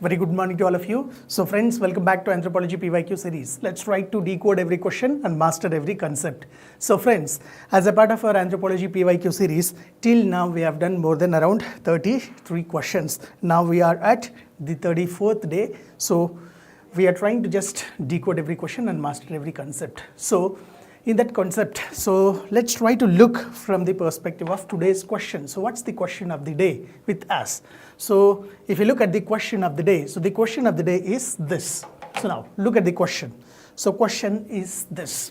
Very good morning to all of you. So friends, welcome back to Anthropology PYQ series. Let's try to decode every question and master every concept. So friends, as a part of our Anthropology PYQ series, till now we have done more than around 33 questions. Now we are at the 34th day. So we are trying to just decode every question and master every concept. So in that concept, so let's try to look from the perspective of today's question. So what's the question of the day with us? So if you look at the question of the day, so the question of the day is this. So now look at the question. So question is this: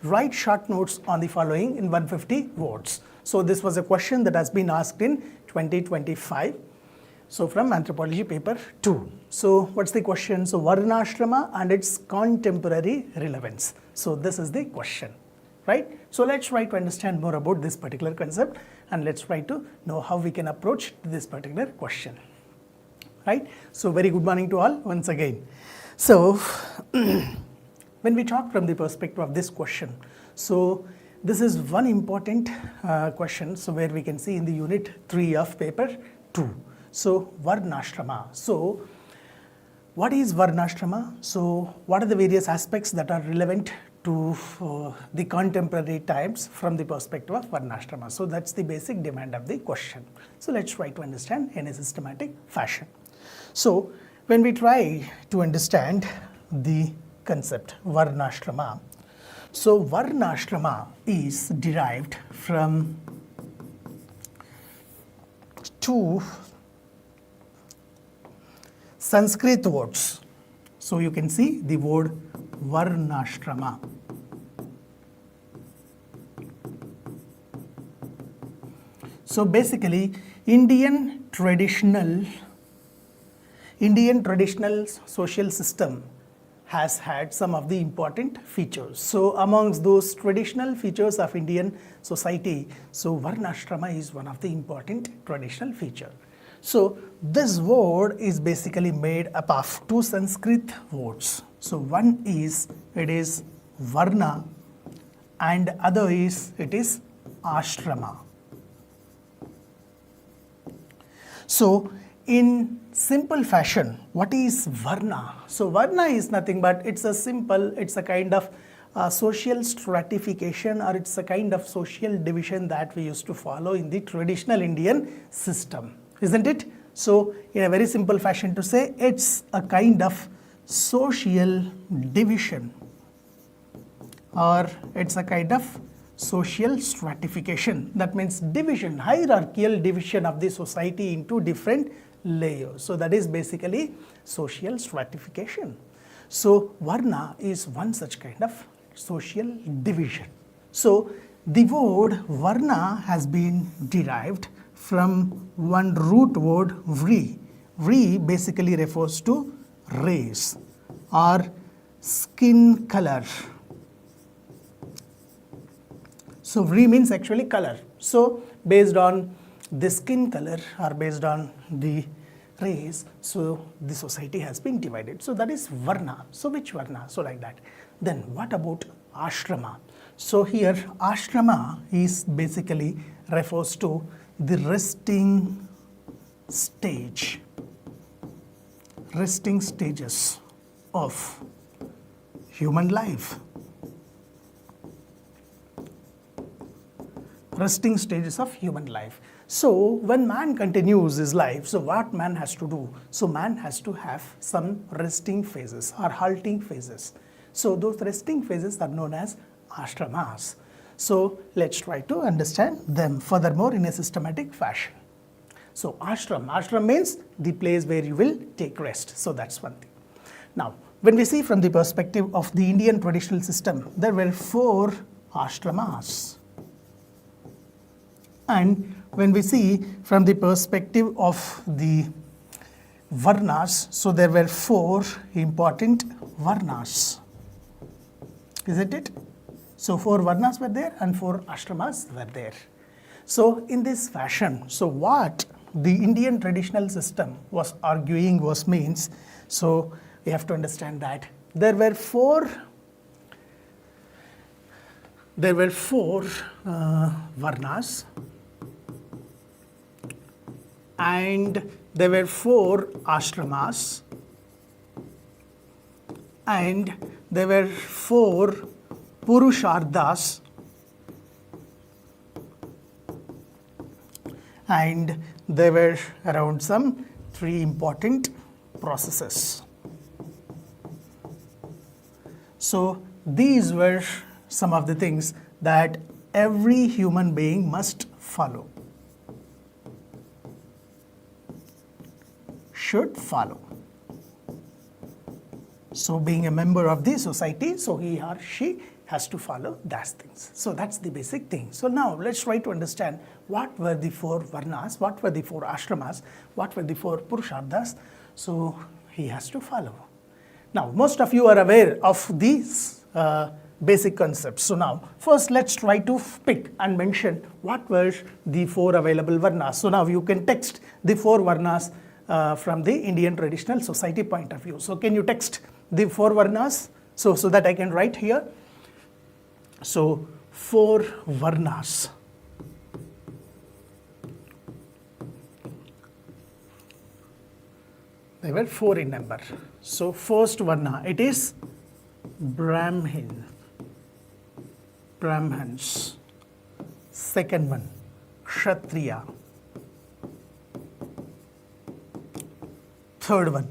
write short notes on the following in 150 words. So this was a question that has been asked in 2025. So from Anthropology paper 2. So what's the question? So Varnashrama and its contemporary relevance. So this is the question, right? So let's try to understand more about this particular concept and let's try to know how we can approach this particular question, right? So very good morning to all once again. So when we talk from the perspective of this question, so this is one important question, so where we can see in the unit 3 of paper 2. So Varnashrama. So what is Varnashrama? So what are the various aspects that are relevant to the contemporary times from the perspective of Varnashrama? So that's the basic demand of the question. So let's try to understand in a systematic fashion. So when we try to understand the concept Varnashrama, so Varnashrama is derived from two Sanskrit words. So you can see the word Varnashrama. So basically Indian traditional social system has had some of the important features. So amongst those traditional features of Indian society, so Varnashrama is one of the important traditional feature. So this word is basically made up of two Sanskrit words. So one is, it is Varna and other is, it is Ashrama. So in simple fashion, what is Varna? So Varna is nothing but it's a kind of social stratification, or it's a kind of social division that we used to follow in the traditional Indian system, isn't it? So in a very simple fashion to say, it's a kind of social division, or it's a kind of social stratification. That means division, hierarchical division of the society into different layers. So that is basically social stratification. So Varna is one such kind of social division. So the word Varna has been derived from one root word vri. Vri basically refers to race or skin color. So vri means actually color. So based on the skin color or based on the race, so the society has been divided. So that is Varna. So which Varna? So like that. Then what about Ashrama? So here Ashrama is basically refers to the resting stages of human life. Resting stages of human life. So when man continues his life, so what man has to do? So man has to have some resting phases or halting phases. So those resting phases are known as ashramas. So let's try to understand them furthermore in a systematic fashion. So ashram means the place where you will take rest. So that's one thing. Now, when we see from the perspective of the Indian traditional system, there were 4 ashramas. And when we see from the perspective of the Varnas, so there were 4 important Varnas, isn't it? So 4 Varnas were there and 4 ashramas were there. So in this fashion, so what the Indian traditional system was arguing was means, so we have to understand that there were 4 Varnas and there were 4 ashramas, and there were 4 purusharthas, and there were around some 3 important processes. So these were some of the things that every human being must follow, should follow. So being a member of the society, so he or she has to follow those things. So that's the basic thing. So now let's try to understand what were the 4 varnas, what were the 4 ashramas, what were the 4 purusharthas. So he has to follow. Now most of you are aware of these basic concepts. So now first let's try to pick and mention what were the 4 available varnas. So now you can text the 4 varnas from the Indian traditional society point of view. So can you text the 4 varnas so that I can write here? So 4 varnas. They were 4 in number. So first varna, it is Brahmins. Second one, Kshatriya. Third one,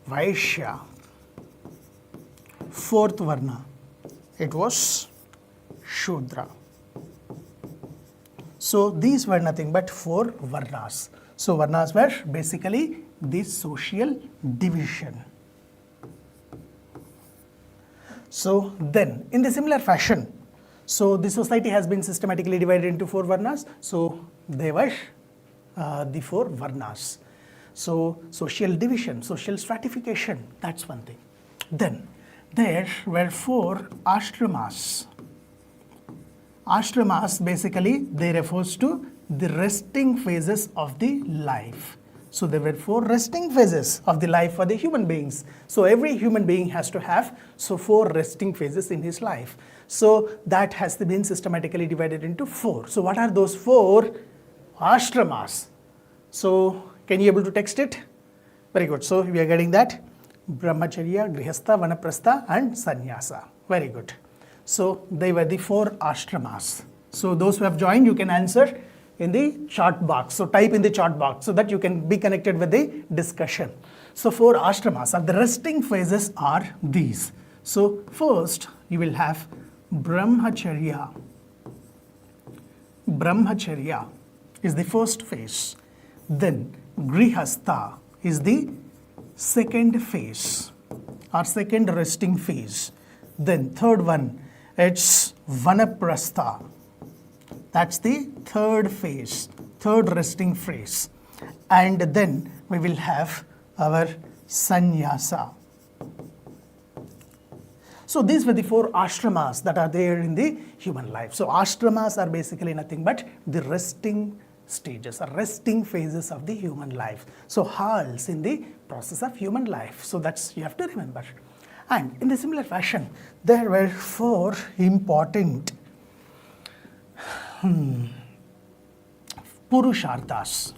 Vaishya. Fourth varna, it was Shudra. So these were nothing but 4 varnas. So varnas were basically the social division. So then in the similar fashion, so the society has been systematically divided into 4 varnas. So they were the 4 varnas. So social division, social stratification, that's one thing. Then there were 4 ashramas. Ashramas basically they refers to the resting phases of the life. So there were 4 resting phases of the life for the human beings. So every human being has to have 4 resting phases in his life. So that has been systematically divided into 4. So what are those 4 ashramas? So can you able to text it? Very good. So we are getting that. Brahmacharya, Grihastha, Vanaprastha and Sannyasa. Very good. So they were the 4 ashramas. So those who have joined, you can answer in the chat box. So type in the chat box so that you can be connected with the discussion. So 4 ashramas are the resting phases are these. So first you will have Brahmacharya. Brahmacharya is the first phase. Then Grihastha is the second phase or second resting phase. Then third one, it's Vanaprastha. That's the third phase, third resting phase. And then we will have our Sannyasa. So these were the 4 ashramas that are there in the human life. So ashramas are basically nothing but the resting stages or resting phases of the human life. So halts in the process of human life. So that's you have to remember. And in the similar fashion, there were 4 important Purusharthas.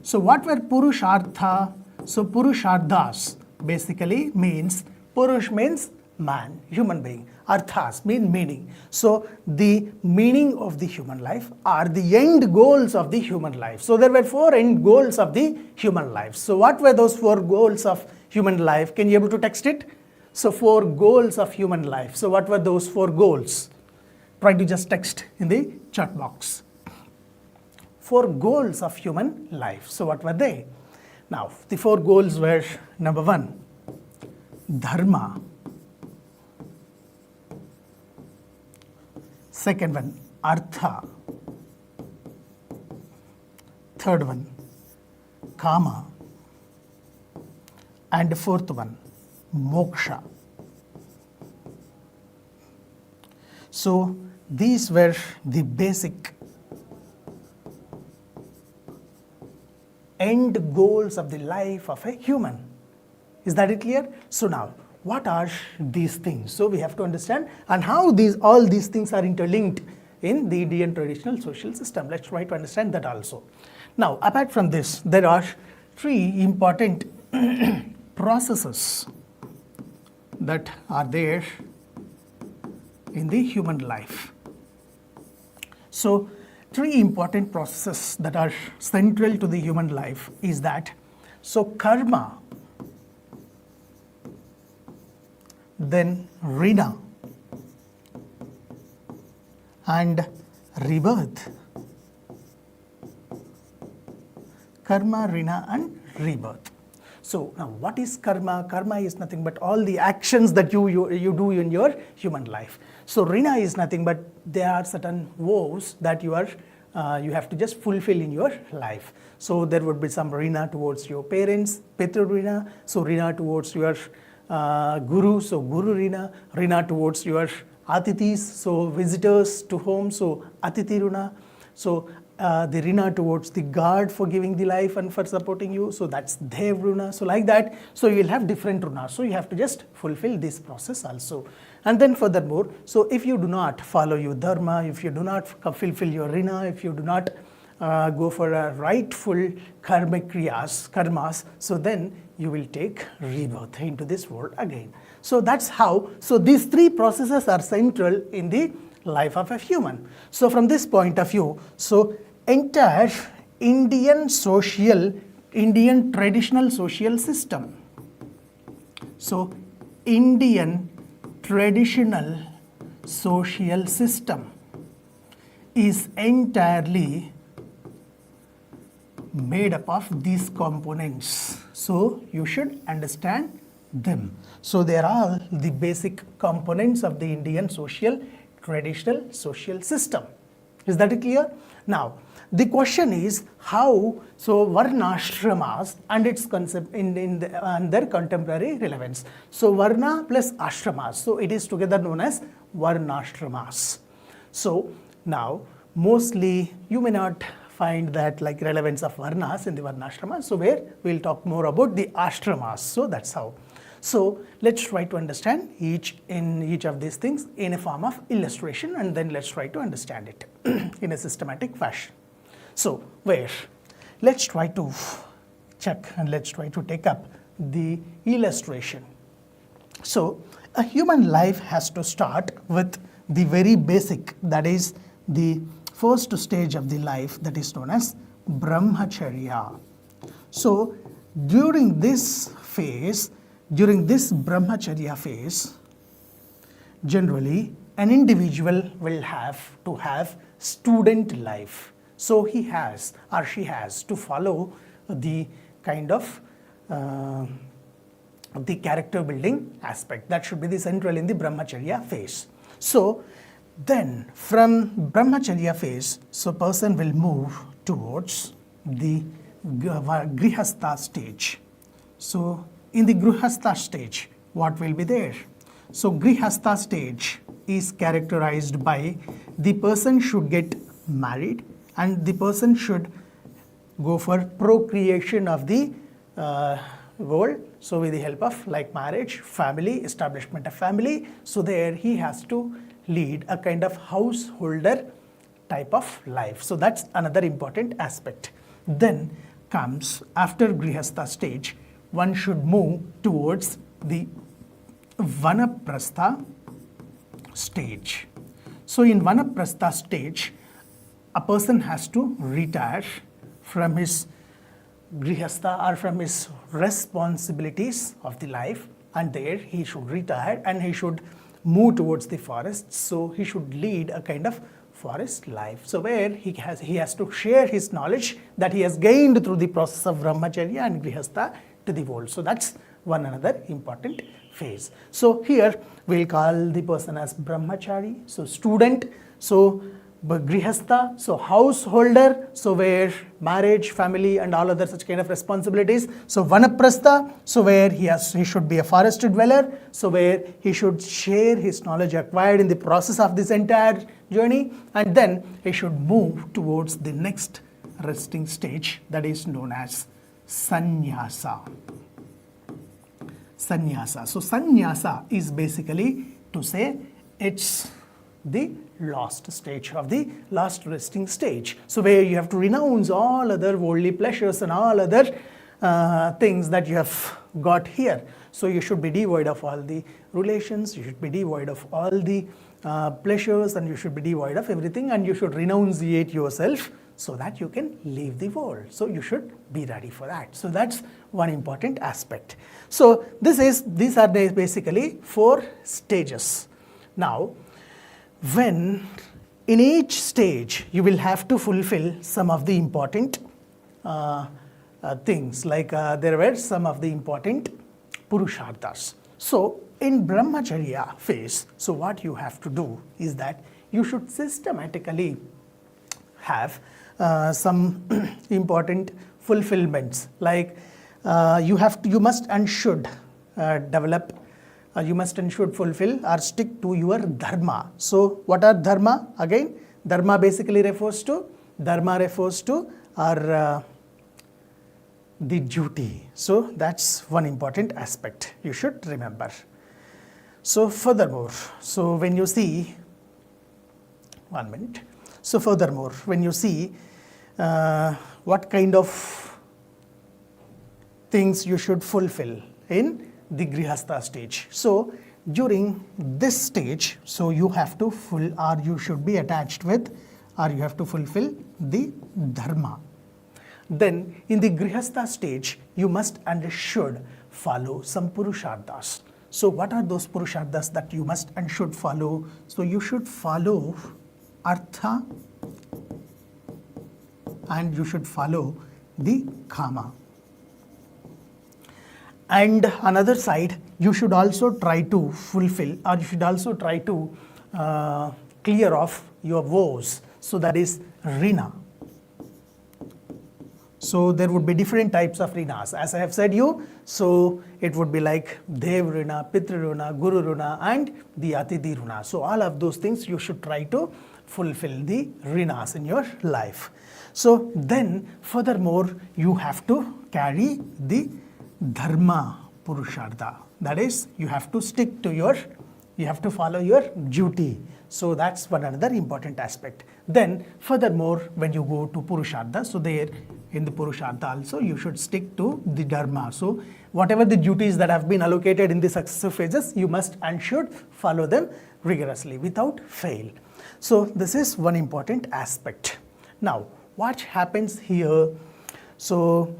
So what were Purushartha? So Purusharthas basically means, Purush means man, human being. Arthas mean meaning. So the meaning of the human life are the end goals of the human life. So there were 4 end goals of the human life. So what were those 4 goals of human life? Can you able to text it? So 4 goals of human life. So what were those 4 goals? Try to just text in the chat box. 4 goals of human life. So what were they? Now the 4 goals were, number 1, dharma. Second one, artha. Third one, kama. And the fourth one, moksha. So these were the basic end goals of the life of a human. Is that it clear? So now, what are these things? So we have to understand and how all these things are interlinked in the Indian traditional social system. Let's try to understand that also. Now, apart from this, there are three important processes that are there in the human life. So, three important processes that are central to the human life is that, so karma, then rina, and rebirth. Karma, rina, and rebirth. So now what is karma? Karma is nothing but all the actions that you do in your human life. So rina is nothing but there are certain vows that you have to just fulfill in your life. So there would be some rina towards your parents, Pitru rina, so rina towards your guru, so guru rina, rina towards your atithis, so visitors to home, so atiti rina, so the rina towards the God for giving the life and for supporting you, so that's Dev runa. So like that, so you will have different runas, so you have to just fulfill this process also. And then furthermore, so if you do not follow your dharma, if you do not fulfill your rina, if you do not go for a rightful karmic karmas, so then you will take rebirth into this world again. So that's how, so these three processes are central in the life of a human. So from this point of view, so entire Indian traditional social system, so Indian traditional social system is entirely made up of these components. So you should understand them. So they are all the basic components of the Indian traditional social system. Is that clear? Now, the question is how, so Varnashramas and its concept and their contemporary relevance. So Varna plus Ashramas, so it is together known as Varnashramas. So now, mostly you may not find that like relevance of Varnas in the Varnashramas, so where we'll talk more about the Ashramas, so that's how. So let's try to understand each of these things in a form of illustration, and then let's try to understand it in a systematic fashion. So let's try to check and let's try to take up the illustration. So a human life has to start with the very basic, that is the first stage of the life, that is known as brahmacharya. So during this brahmacharya phase, generally an individual will have to have student life. So he has or she has to follow the kind of the character building aspect that should be the central in the brahmacharya phase. So then from brahmacharya phase, so person will move towards the grihastha stage. So in the grihastha stage, what will be there? So grihastha stage is characterized by the person should get married and the person should go for procreation of the world. So with the help of like marriage, family, establishment of family, so there he has to lead a kind of householder type of life. So that's another important aspect. Then comes after grihastha stage, one should move towards the vanaprastha stage. So in vanaprastha stage, a person has to retire from his grihastha or from his responsibilities of the life, and there he should retire and he should move towards the forest. So he should lead a kind of forest life. So where he has to share his knowledge that he has gained through the process of brahmacharya and grihastha to the world. So that's one another important phase. So here we'll call the person as brahmachari, so student, so grihastha, so householder, so where marriage, family and all other such kind of responsibilities. So vanaprastha, so where he should be a forest dweller, so where he should share his knowledge acquired in the process of this entire journey, and then he should move towards the next resting stage, that is known as sannyasa. Sannyasa. So sannyasa is basically to say it's the last stage, of the last resting stage. So where you have to renounce all other worldly pleasures and all other things that you have got here. So you should be devoid of all the relations, you should be devoid of all the pleasures, and you should be devoid of everything, and you should renunciate yourself so that you can leave the world. So you should be ready for that. So that's one important aspect. So these are basically 4 stages. Now, when in each stage you will have to fulfill some of the important things, like there were some of the important purusharthas. So in brahmacharya phase, so what you have to do is that you should systematically have some important fulfillments, like you must and should develop, you must and should fulfill or stick to your dharma. So what are dharma? Again, dharma basically refers to our the duty. So that's one important aspect you should remember. So furthermore, so when you see, when you see what kind of things you should fulfill in the grihastha stage. So during this stage, so you have to you should be attached with, or you have to fulfill the dharma. Then in the grihastha stage, you must and should follow some purusharthas. So what are those purusharthas that you must and should follow? So you should follow artha, and you should follow the kama. And another side, you should also try to fulfill, or you should also try to clear off your woes. So that is rina. So there would be different types of rinas. As I have said you, so it would be like Dev Runa, Pitru Runa, Guru Runa, and the Atithi Runa. So all of those things you should try to fulfill the rinas in your life. So then furthermore, you have to carry the dharma purushartha. That is, you have to stick to your, you have to follow your duty. So that's one another important aspect. Then furthermore, when you go to purushartha, so there in the purushartha also you should stick to the dharma. So whatever the duties that have been allocated in the successive phases, you must and should follow them rigorously without fail. So this is one important aspect. Now what happens here? So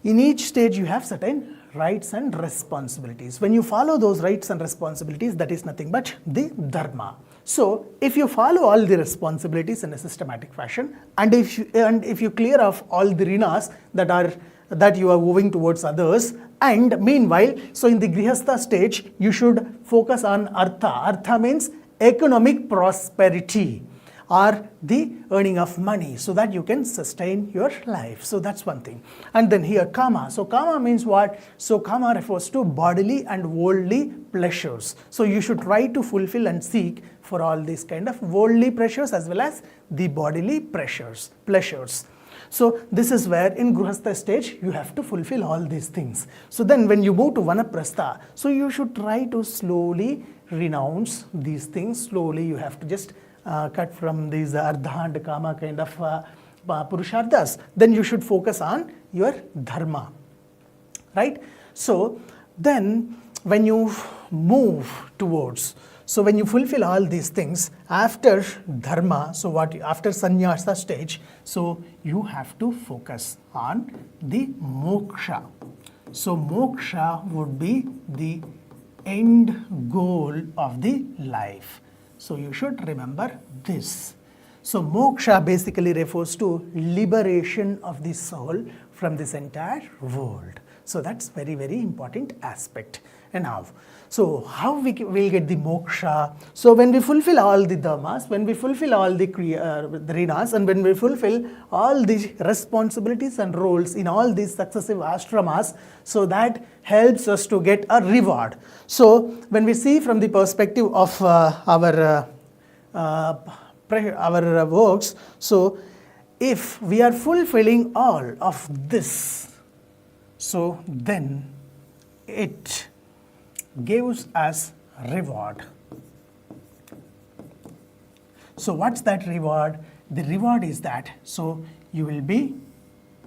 in each stage you have certain rights and responsibilities. When you follow those rights and responsibilities, that is nothing but the dharma. So if you follow all the responsibilities in a systematic fashion, and if you clear off all the rinas that you are moving towards others, and meanwhile, so in the grihastha stage, you should focus on artha. Artha means economic prosperity, or the earning of money, so that you can sustain your life. So that's one thing. And then here kama. So kama means what? So kama refers to bodily and worldly pleasures. So you should try to fulfill and seek for all these kind of worldly pleasures as well as the bodily pleasures. So this is where in grihastha stage you have to fulfill all these things. So then when you move to vanaprastha, so you should try to slowly renounce these things. Slowly you have to just cut from these ardha and kama kind of purusharthas. Then you should focus on your dharma, right? So then when you move towards, so when you fulfill all these things after dharma, so after sannyasa stage, so you have to focus on the moksha. So moksha would be the end goal of the life. So you should remember this. So moksha basically refers to liberation of the soul from this entire world. So that's very, very important aspect. And now, so how we will get the moksha? So when we fulfill all the dharmas, when we fulfill all the rinas, and when we fulfill all the responsibilities and roles in all these successive ashramas, so that helps us to get a reward. So when we see from the perspective of our works, so if we are fulfilling all of this, so then it gives us reward. So what's that reward? The reward is that, so you will be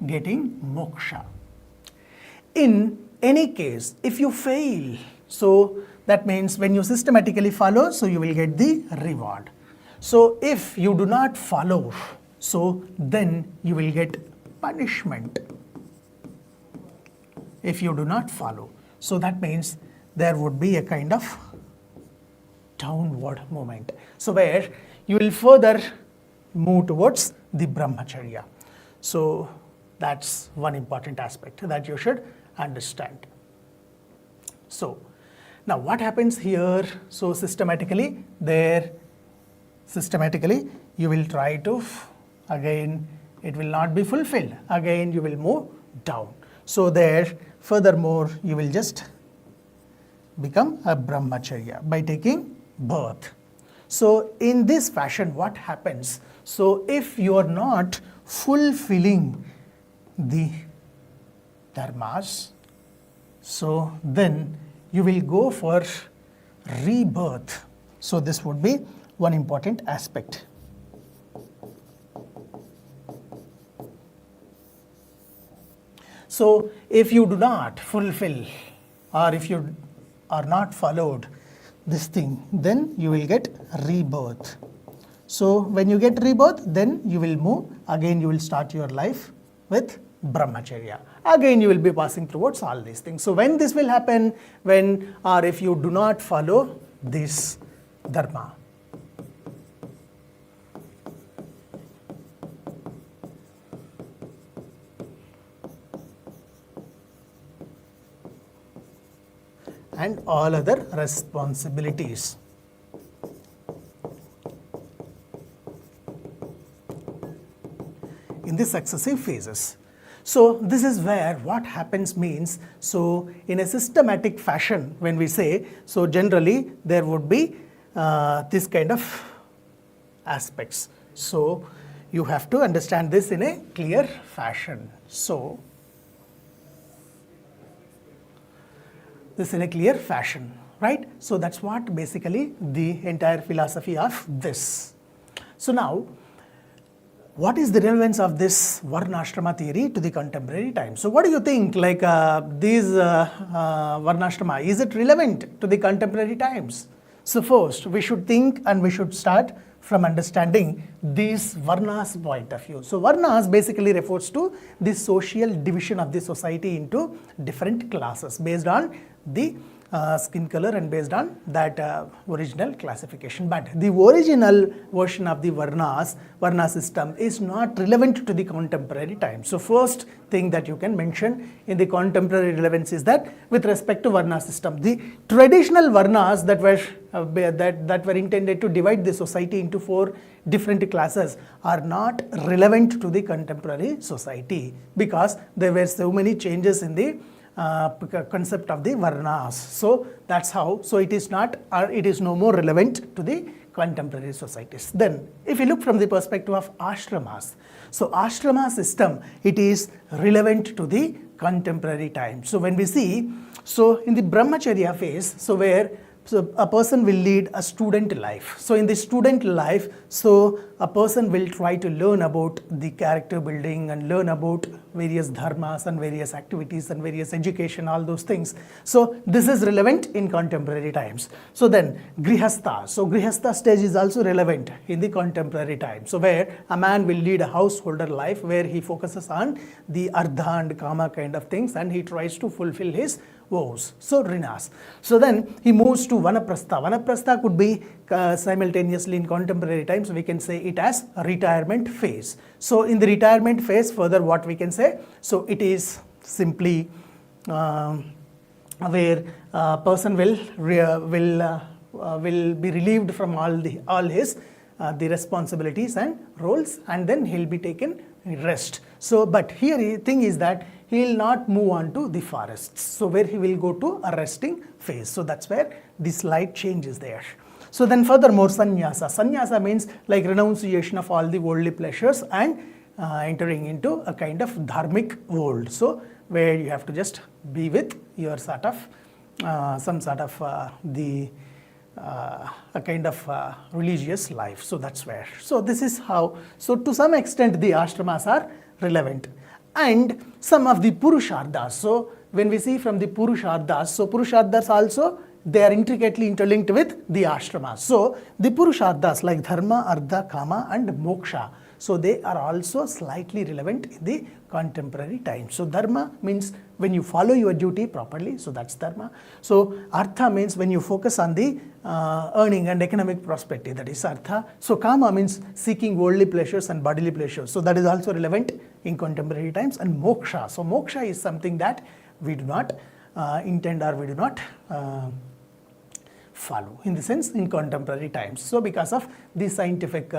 getting moksha. In any case, if you fail, so that means when you systematically follow, so you will get the reward. So if you do not follow, so then you will get punishment. If you do not follow, so that means there would be a kind of downward movement. So where you will further move towards the brahmacharya. So that's one important aspect that you should understand. So now what happens here? So systematically you will try to, again it will not be fulfilled, again you will move down. So there furthermore you will just become a brahmacharya by taking birth. So in this fashion what happens? So if you are not fulfilling the dharmas, so then you will go for rebirth. So this would be one important aspect. So if you do not fulfill, or if you are not followed this thing, then you will get rebirth. So when you get rebirth, then you will move, again you will start your life with brahmacharya. Again you will be passing towards all these things. So when this will happen? When or if you do not follow this dharma. And all other responsibilities. In the successive phases. So this is where what happens means, so in a systematic fashion when we say, so generally there would be this kind of aspects. So you have to understand this in a clear fashion. So this in a clear fashion, right? So that's what basically the entire philosophy of this. So now, what is the relevance of this Varnashrama theory to the contemporary time? So what do you think, like these Varnashrama, is it relevant to the contemporary times? So first, we should think and we should start from understanding this Varnas point of view. So Varnas basically refers to the social division of the society into different classes based on the skin color and based on that original classification. But the original version of the Varna system is not relevant to the contemporary time. So first thing that you can mention in the contemporary relevance is that with respect to Varna system, the traditional Varnas that were intended to divide the society into 4 different classes are not relevant to the contemporary society because there were so many changes in the concept of the Varnas. So that's how, so it is not, or it is no more relevant to the contemporary societies. Then if you look from the perspective of ashramas, so ashrama system, it is relevant to the contemporary time. So when we see, so in the brahmacharya phase, so where a person will lead a student life. So in the student life, so a person will try to learn about the character building and learn about various dharmas and various activities and various education, all those things. So this is relevant in contemporary times. So then grihastha. So grihastha stage is also relevant in the contemporary time. So where a man will lead a householder life where he focuses on the ardha and kama kind of things and he tries to fulfill his vows. So rinas. So then he moves to vanaprastha. Vanaprastha could be simultaneously in contemporary times we can say it as a retirement phase. So in the retirement phase further what we can say, so it is simply where a person will be relieved from all his the responsibilities and roles and then he'll be taken rest. So but here the thing is that he will not move on to the forests. So where he will go to a resting phase. So that's where the slight change is there. So then furthermore sannyasa. Sannyasa means like renunciation of all the worldly pleasures and entering into a kind of dharmic world. So where you have to just be with your sort of some sort of the a kind of religious life. So that's where. So this is how. So to some extent the ashramas are relevant, and some of the purusharthas. So when we see from the purusharthas, so purusharthas also, they are intricately interlinked with the ashramas. So the purusharthas like dharma, artha, kama and moksha, so they are also slightly relevant in the contemporary times. So dharma means when you follow your duty properly, so that's dharma. So artha means when you focus on the earning and economic prosperity, that is artha. So kama means seeking worldly pleasures and bodily pleasures, so that is also relevant in contemporary times. And moksha, so moksha is something that we do not intend or we do not follow in the sense in contemporary times. So because of the scientific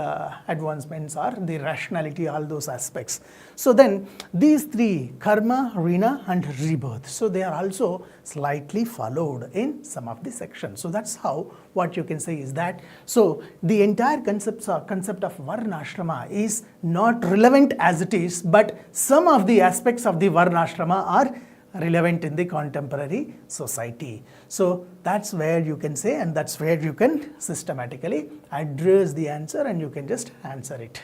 advancements or the rationality, all those aspects. So then these three, karma, rina and rebirth, so they are also slightly followed in some of the sections. So that's how what you can say is that, so the entire concept of Varnashrama is not relevant as it is, but some of the aspects of the Varnashrama are relevant in the contemporary society. So that's where you can say, and that's where you can systematically address the answer and you can just answer it,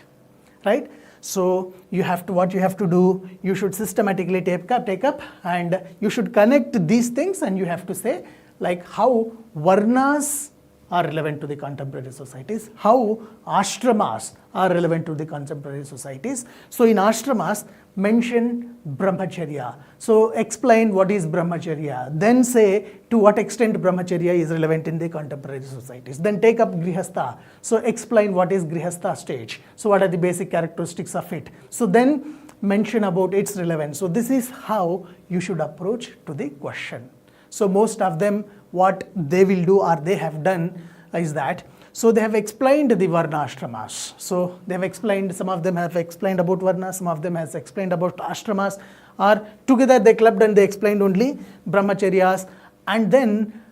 right? So you have to, what you have to do, you should systematically take up and you should connect these things, and you have to say like how varnas are relevant to the contemporary societies, how ashramas are relevant to the contemporary societies. So in ashramas, mention brahmacharya. So explain what is brahmacharya. Then say to what extent brahmacharya is relevant in the contemporary societies. Then take up grihastha. So explain what is grihastha stage. So what are the basic characteristics of it. So then mention about its relevance. So this is how you should approach to the question. So most of them, what they will do or they have done is that, so they have explained the varnashramas. So they have explained, some of them have explained about varna, some of them has explained about ashramas, or together they clubbed and they explained only brahmacharyas. And then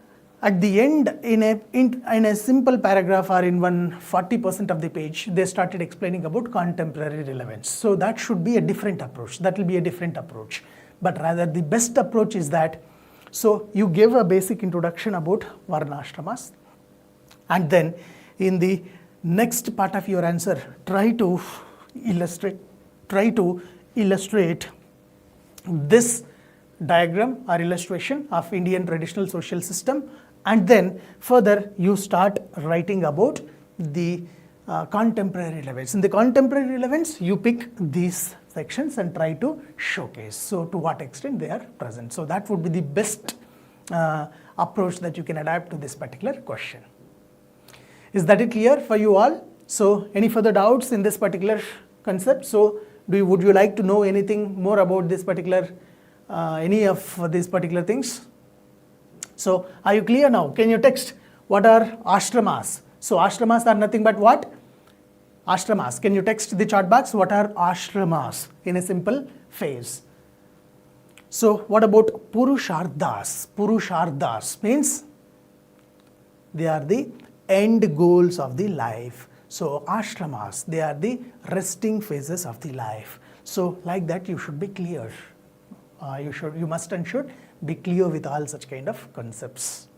at the end, in a simple paragraph or in 40% of the page, they started explaining about contemporary relevance. So that should be a different approach. That will be a different approach. But rather the best approach is that, so you give a basic introduction about varnashramas, and then in the next part of your answer, try to illustrate this diagram or illustration of Indian traditional social system, and then further you start writing about the contemporary relevance. In the contemporary relevance, you pick these sections and try to showcase, so to what extent they are present. So that would be the best approach that you can adapt to this particular question. Is that it clear for you all? So any further doubts in this particular concept? So would you like to know anything more about this particular, any of these particular things? So are you clear now? Can you text what are ashramas? So ashramas are nothing but what? Ashramas. Can you text the chat box what are ashramas in a simple phrase? So what about purusharthas? Purusharthas means they are the end goals of the life. So ashramas, they are the resting phases of the life. So like that you should be clear. You must and should be clear with all such kind of concepts.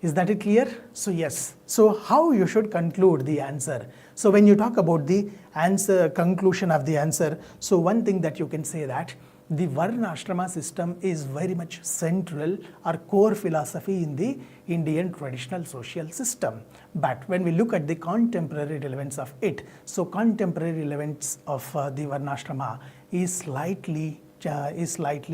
Is that it clear? So yes. So how you should conclude the answer? So when you talk about the answer, conclusion of the answer, so one thing that you can say that the Varnashrama system is very much central or core philosophy in the Indian traditional social system. But when we look at the contemporary relevance of it, so contemporary relevance of the Varnashrama is slightly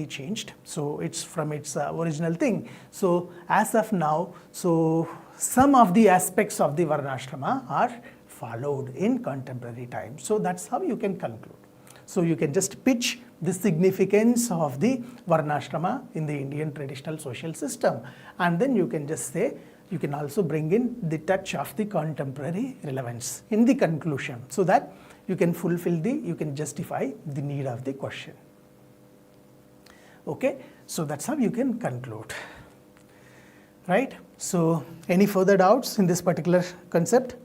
changed. So it's from its original thing. So as of now, so some of the aspects of the Varnashrama are followed in contemporary times. So that's how you can conclude. So you can just pitch the significance of the Varnashrama in the Indian traditional social system, and then you can just say, you can also bring in the touch of the contemporary relevance in the conclusion, so that you can you can justify the need of the question. Okay, so that's how you can conclude, right? So any further doubts in this particular concept?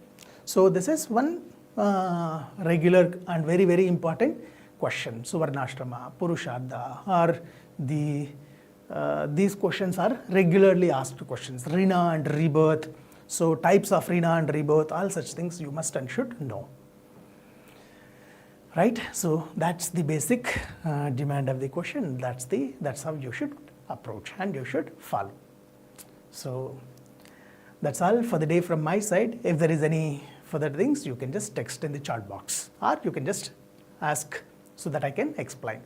So this is one regular and very, very important question. So Varnashrama, Purushartha, or these questions are regularly asked questions. Rina and rebirth. So types of renown, rebirth, all such things you must and should know. Right? So that's the basic demand of the question. That's how you should approach and you should follow. So that's all for the day from my side. If there is any further things, you can just text in the chat box or you can just ask so that I can explain.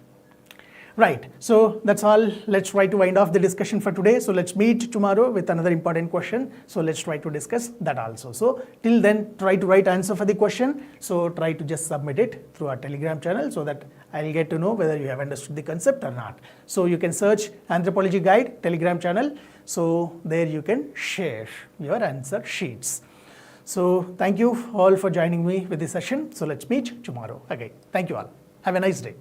Right, so that's all. Let's try to wind off the discussion for today. So let's meet tomorrow with another important question. So let's try to discuss that also. So till then, try to write answer for the question. So try to just submit it through our Telegram channel so that I'll get to know whether you have understood the concept or not. So you can search Anthropology Guide Telegram channel. So there you can share your answer sheets. So thank you all for joining me with this session. So let's meet tomorrow again. Thank you all. Have a nice day.